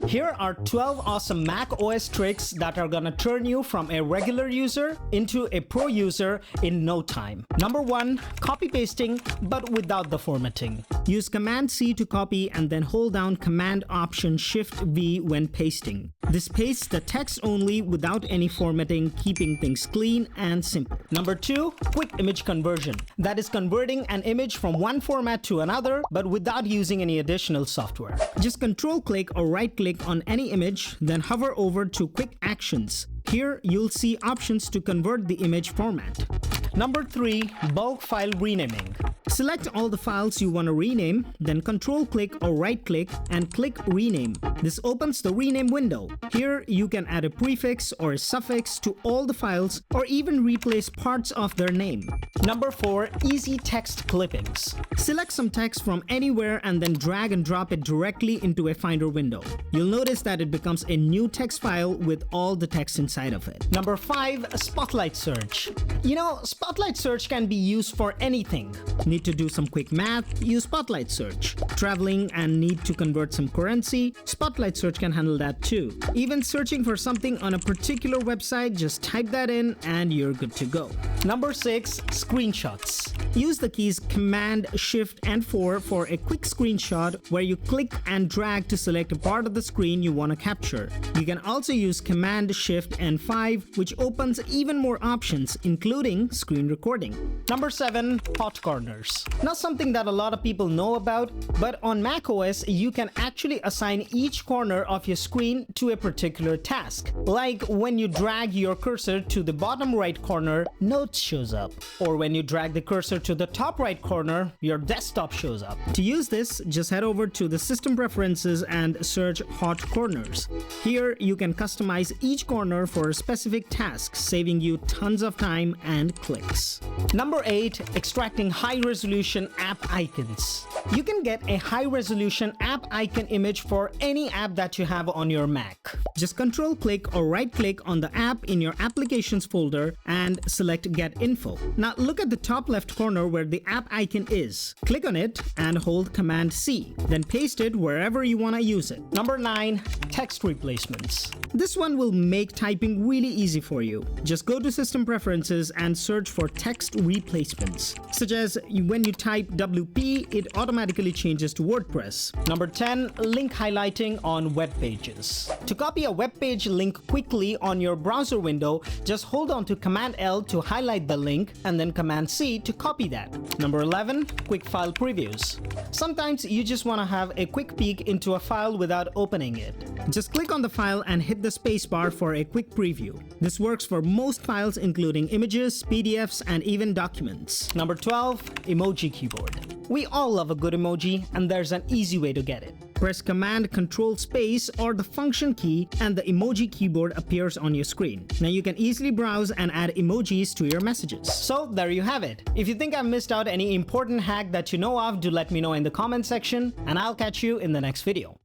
Here are 12 awesome Mac OS tricks that are gonna turn you from a regular user into a pro user in no time. Number 1, copy pasting but without the formatting. Use Command C to copy and then hold down Command Option Shift V when pasting. This pastes the text only without any formatting, keeping things clean and simple. Number 2, quick image conversion. That is converting an image from one format to another but without using any additional software. Just control click or right click on any image, then hover over to Quick Actions. Here, you'll see options to convert the image format. Number 3, bulk file renaming. Select all the files you want to rename, then control click or right click and click rename. This opens the rename window. Here, you can add a prefix or a suffix to all the files or even replace parts of their name. Number 4, easy text clippings. Select some text from anywhere and then drag and drop it directly into a Finder window. You'll notice that it becomes a new text file with all the text inside of it. Number 5, Spotlight Search. You know, Spotlight Search can be used for anything. Need to do some quick math? Use Spotlight Search. Traveling and need to convert some currency? Spotlight Search can handle that too. Even searching for something on a particular website, just type that in and you're good to go. Number 6, screenshots. Use the keys Command, Shift, and 4 for a quick screenshot where you click and drag to select a part of the screen you want to capture. You can also use Command, Shift, and 5, which opens even more options, including screen recording. Number 7, hot corners. Not something that a lot of people know about, but on macOS, you can actually assign each corner of your screen to a particular task. Like when you drag your cursor to the bottom right corner, Notes shows up. Or when you drag the cursor to the top right corner, your desktop shows up. To use this, just head over to the System Preferences and search Hot Corners. Here, you can customize each corner for a specific task, saving you tons of time and clicks. Number 8, extracting high-resolution app icons. You can get a high-resolution app icon image for any app that you have on your Mac. Just control-click or right-click on the app in your Applications folder and select Get Info. Now look at the top left corner where the app icon is. Click on it and hold Command-C. Then paste it wherever you want to use it. Number 9, text replacements. This one will make typing really easy for you. Just go to System Preferences and search for text replacements, such as when you type WP, it automatically changes to WordPress. Number 10, link highlighting on web pages. To copy a web page link quickly on your browser window, just hold on to Command L to highlight the link and then Command C to copy that. Number 11, quick file previews. Sometimes you just want to have a quick peek into a file without opening it. Just click on the file and hit the spacebar for a quick preview. This works for most files including images, PDFs, and even documents. Number 12, emoji keyboard. We all love a good emoji, and there's an easy way to get it. Press Command Control Space or the function key and the emoji keyboard appears on your screen. Now you can easily browse and add emojis to your messages. So there you have it. If you think I've missed out any important hack that you know of, do let me know in the comment section, and I'll catch you in the next video.